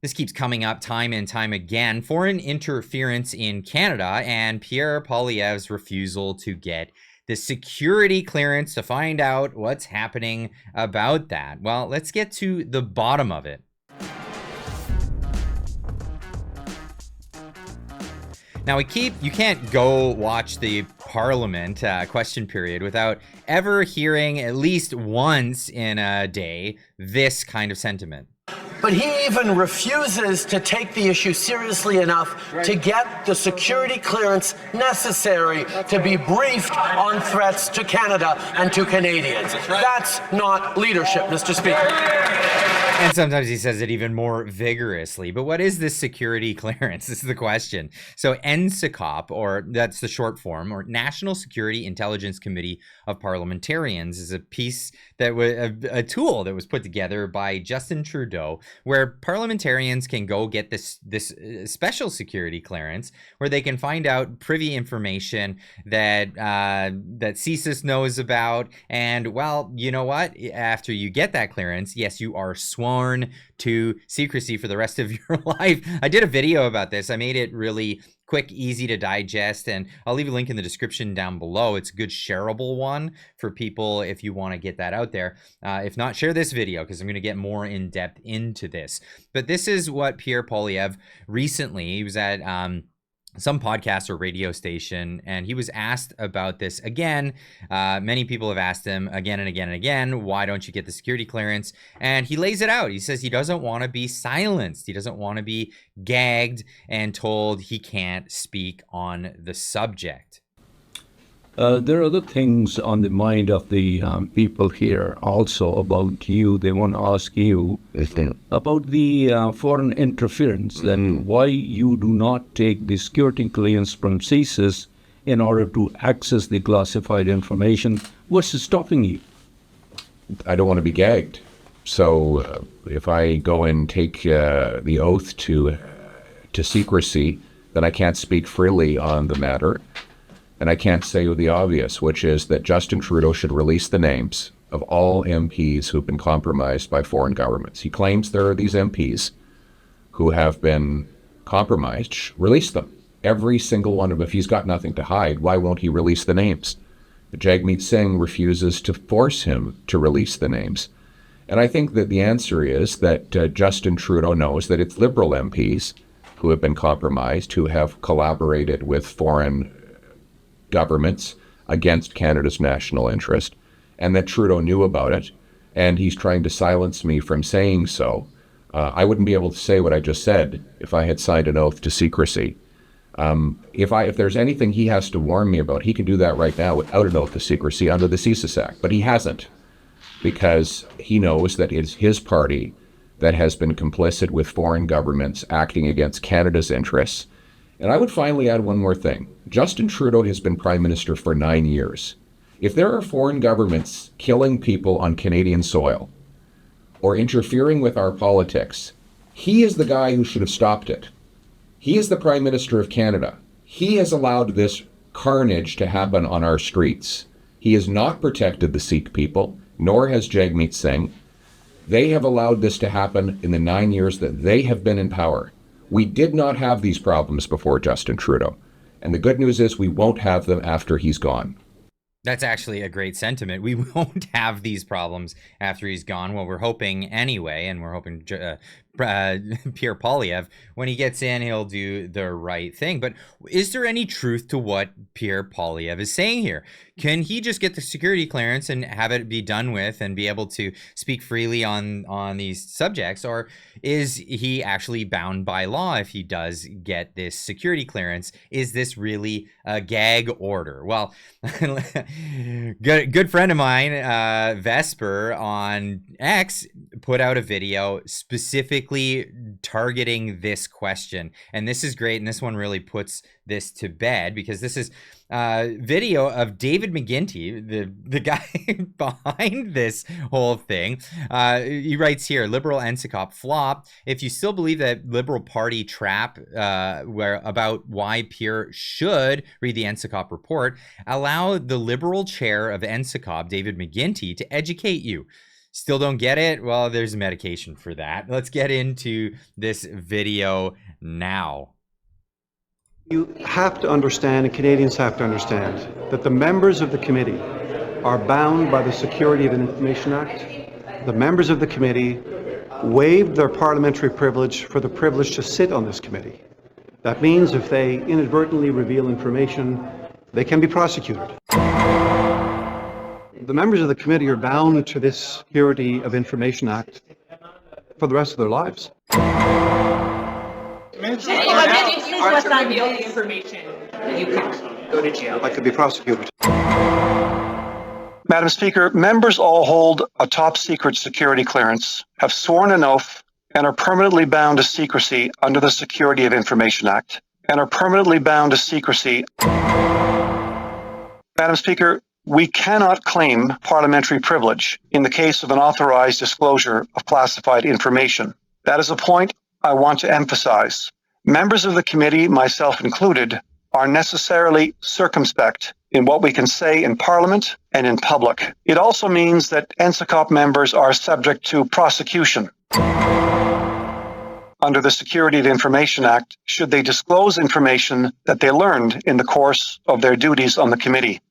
This keeps coming up time and time again. Foreign interference in Canada and Pierre Poilievre's refusal to get the security clearance to find out what's happening about that. Well, let's get to the bottom of it. Now, you can't go watch the Parliament question period without ever hearing at least once in a day this kind of sentiment. But he even refuses to take the issue seriously enough to get the security clearance necessary to be briefed on threats to Canada and to Canadians. That's not leadership, Mr. Speaker. And sometimes he says it even more vigorously. But what is this security clearance? This is the question. So NSICOP, or that's the short form, or National Security Intelligence Committee of Parliamentarians, is a piece that was a tool that was put together by Justin Trudeau, where parliamentarians can go get this special security clearance, where they can find out privy information that that CSIS knows about. And well, you know what? After you get that clearance, yes, you are sworn to secrecy for the rest of your life. I did a video about this. I made it really quick, easy to digest, and I'll leave a link in the description down below. It's a good shareable one for people if you want to get that out there. If not, share this video because I'm going to get more in depth into this. But this is what Pierre Poilievre recently, he was at some podcast or radio station, and he was asked about this again. Many people have asked him again and again and again, why don't you get the security clearance? And he lays it out. He says he doesn't want to be silenced. He doesn't want to be gagged and told he can't speak on the subject. There are other things on the mind of the people here also about you. They want to ask you about the foreign interference, and why you do not take the security clearance from CSIS in order to access the classified information. What's stopping you? I don't want to be gagged. So if I go and take the oath to secrecy, then I can't speak freely on the matter. And I can't say the obvious, which is that Justin Trudeau should release the names of all MPs who've been compromised by foreign governments. He claims there are these MPs who have been compromised. Release them. Every single one of them. If he's got nothing to hide, why won't he release the names? Jagmeet Singh refuses to force him to release the names. And I think that the answer is that Justin Trudeau knows that it's Liberal MPs who have been compromised, who have collaborated with foreign governments against Canada's national interest, and that Trudeau knew about it, and he's trying to silence me from saying so. I wouldn't be able to say what I just said if I had signed an oath to secrecy. If there's anything he has to warn me about, he can do that right now without an oath to secrecy under the CSIS Act, but he hasn't, because he knows that it's his party that has been complicit with foreign governments acting against Canada's interests. And I would finally add one more thing. Justin Trudeau has been Prime Minister for 9 years. If there are foreign governments killing people on Canadian soil or interfering with our politics, he is the guy who should have stopped it. He is the Prime Minister of Canada. He has allowed this carnage to happen on our streets. He has not protected the Sikh people, nor has Jagmeet Singh. They have allowed this to happen in the 9 years that they have been in power. We did not have these problems before Justin Trudeau. And the good news is we won't have them after he's gone. That's actually a great sentiment. We won't have these problems after he's gone. Well, we're hoping anyway, and we're hoping Pierre Poilievre, when he gets in, he'll do the right thing. But is there any truth to what Pierre Poilievre is saying here? Can he just get the security clearance and have it be done with and be able to speak freely on these subjects? Or is he actually bound by law if he does get this security clearance? Is this really a gag order? Well, good friend of mine, Vesper on X, put out a video specifically targeting this question. And this is great. And this one really puts this to bed, because this is video of David McGuinty, the guy behind this whole thing. He writes here, Liberal NSICOP flop. If you still believe that Liberal Party trap about why Pierre should read the NSICOP report, allow the Liberal chair of NSICOP, David McGuinty, to educate you. Still don't get it? Well, there's medication for that. Let's get into this video now. You have to understand, and Canadians have to understand, that the members of the committee are bound by the Security of Information Act. The members of the committee waived their parliamentary privilege for the privilege to sit on this committee. That means if they inadvertently reveal information, they can be prosecuted. The members of the committee are bound to this Security of Information Act for the rest of their lives. Was not reveal the information that you could go to jail. I could be prosecuted. Madam Speaker, members all hold a top secret security clearance, have sworn an oath, and are permanently bound to secrecy under the Security of Information Act, and are permanently bound to secrecy. Madam Speaker, we cannot claim parliamentary privilege in the case of an authorized disclosure of classified information. That is a point I want to emphasize. Members of the committee, myself included, are necessarily circumspect in what we can say in Parliament and in public. It also means that NSICOP members are subject to prosecution under the Security of Information Act should they disclose information that they learned in the course of their duties on the committee.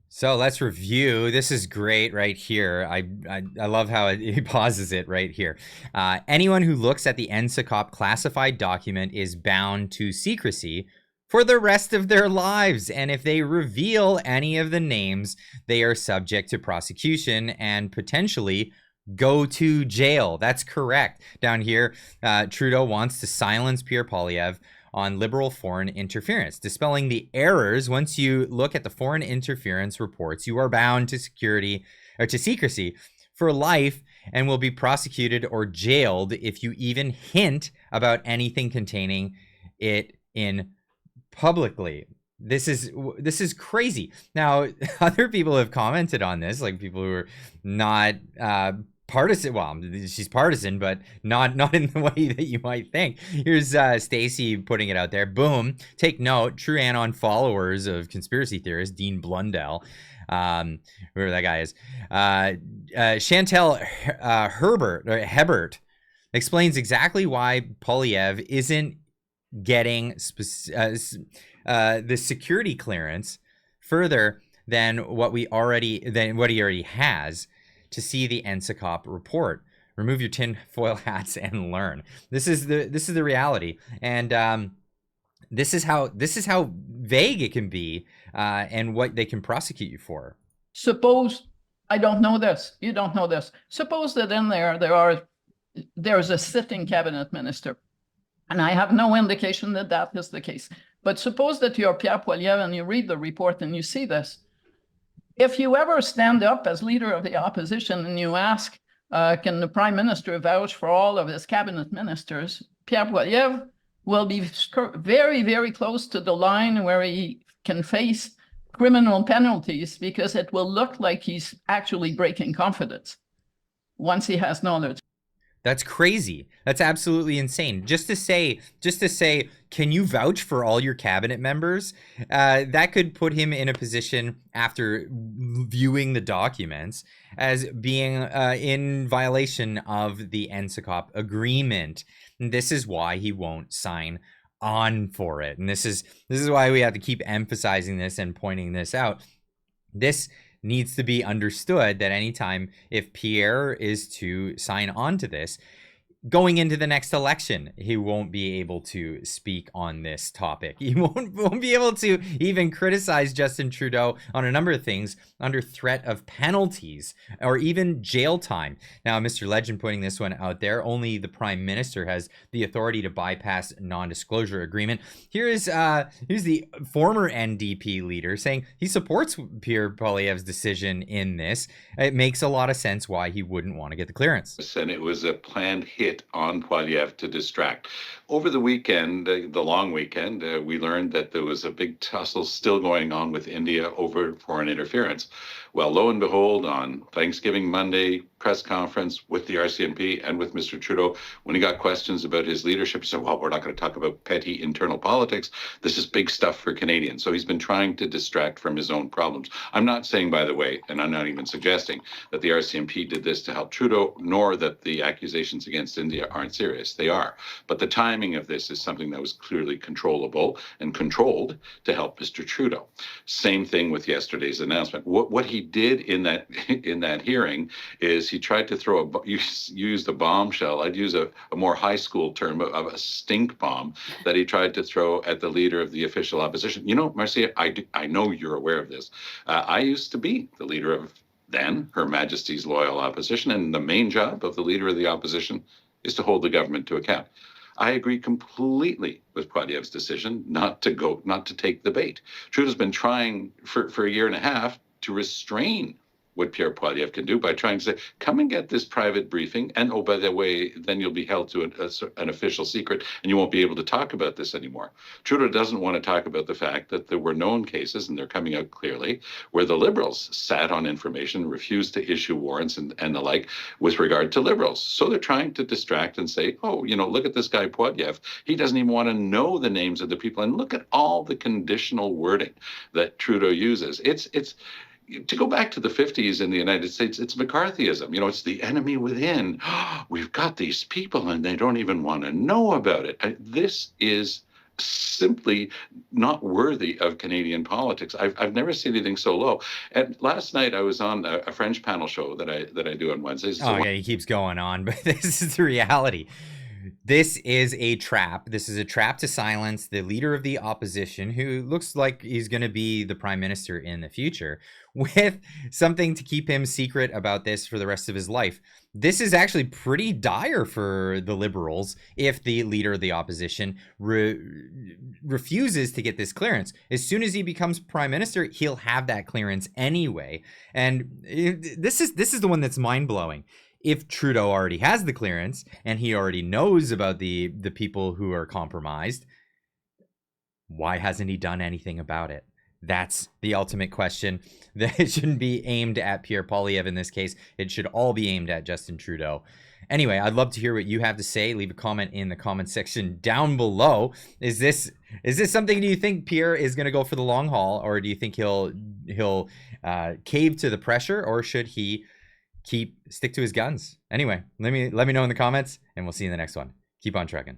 So let's review. This is great right here. I love how he pauses it right here. Anyone who looks at the NSICOP classified document is bound to secrecy for the rest of their lives. And if they reveal any of the names, they are subject to prosecution and potentially go to jail. That's correct. Down here, Trudeau wants to silence Pierre Poilievre on liberal foreign interference, dispelling the errors. Once you look at the foreign interference reports, you are bound to secrecy for life and will be prosecuted or jailed if you even hint about anything containing it in publicly. This is crazy. Now, other people have commented on this, like people who are not partisan. Well, she's partisan, but not in the way that you might think. Here's Stacy putting it out there. Boom. Take note. True Anon followers of conspiracy theorist Dean Blundell, whoever that guy is. Chantal Hebert explains exactly why Poilievre isn't getting the security clearance further than what he already has to see the NSICOP report. Remove your tinfoil hats and learn. This is the reality, and this is how vague it can be, and what they can prosecute you for. Suppose I don't know this. You don't know this. Suppose that in there's a sitting cabinet minister, and I have no indication that that is the case. But suppose that you're Pierre Poilievre and you read the report and you see this. If you ever stand up as leader of the opposition and you ask, can the prime minister vouch for all of his cabinet ministers, Pierre Poilievre will be very, very close to the line where he can face criminal penalties, because it will look like he's actually breaking confidence once he has knowledge. That's crazy. That's absolutely insane. Just to say, can you vouch for all your cabinet members? That could put him in a position, after viewing the documents, as being in violation of the NSICOP agreement. And this is why he won't sign on for it. And this is why we have to keep emphasizing this and pointing this out. This needs to be understood, that anytime if Pierre is to sign on to this, going into the next election, he won't be able to speak on this topic. He won't be able to even criticize Justin Trudeau on a number of things under threat of penalties or even jail time. Now, Mr. Legend putting this one out there, only the Prime Minister has the authority to bypass non-disclosure agreement. Here's the former NDP leader saying he supports Pierre Poilievre's decision in this. It makes a lot of sense why he wouldn't want to get the clearance. And it was a planned hit on Poilievre to distract. Over the weekend, the long weekend, we learned that there was a big tussle still going on with India over foreign interference. Well, lo and behold, on Thanksgiving Monday, press conference with the RCMP and with Mr. Trudeau, when he got questions about his leadership, he said, well, we're not going to talk about petty internal politics. This is big stuff for Canadians. So he's been trying to distract from his own problems. I'm not saying, by the way, and I'm not even suggesting that the RCMP did this to help Trudeau, nor that the accusations against India aren't serious. They are. But the timing of this is something that was clearly controllable and controlled to help Mr. Trudeau. Same thing with yesterday's announcement. What he did in that hearing is he tried to throw used a bombshell. I'd use a more high school term of a stink bomb that he tried to throw at the leader of the official opposition. You know, Marcia, I know you're aware of this. I used to be the leader of then Her Majesty's Loyal Opposition, and the main job of the leader of the opposition is to hold the government to account. I agree completely with Poilievre's decision not to take the bait. Trudeau's been trying for a year and a half to restrain what Pierre Poilievre can do by trying to say, come and get this private briefing, and oh, by the way, then you'll be held to an official secret, and you won't be able to talk about this anymore. Trudeau doesn't want to talk about the fact that there were known cases, and they're coming out clearly, where the Liberals sat on information, refused to issue warrants and the like with regard to Liberals. So they're trying to distract and say, oh, you know, look at this guy Poilievre. He doesn't even want to know the names of the people, and look at all the conditional wording that Trudeau uses. It's to go back to the 50s in the United States, it's McCarthyism. You know, it's the enemy within. We've got these people and they don't even want to know about it. This is simply not worthy of Canadian politics. I've never seen anything so low. And last night I was on a French panel show that I do on Wednesdays. Oh, yeah, he keeps going on, but this is the reality. This is a trap. This is a trap to silence the leader of the opposition, who looks like he's going to be the prime minister in the future, with something to keep him secret about this for the rest of his life. This is actually pretty dire for the Liberals if the leader of the opposition refuses to get this clearance. As soon as he becomes prime minister, he'll have that clearance anyway. And this is the one that's mind-blowing. If Trudeau already has the clearance and he already knows about the people who are compromised, why hasn't he done anything about it? That's the ultimate question. That it shouldn't be aimed at Pierre Poilievre in this case. It should all be aimed at Justin Trudeau. Anyway, I'd love to hear what you have to say. Leave a comment in the comment section down below. Is this something, do you think Pierre is going to go for the long haul, or do you think he'll cave to the pressure, or should he stick to his guns? Anyway, let me know in the comments, and we'll see you in the next one. Keep on trekking.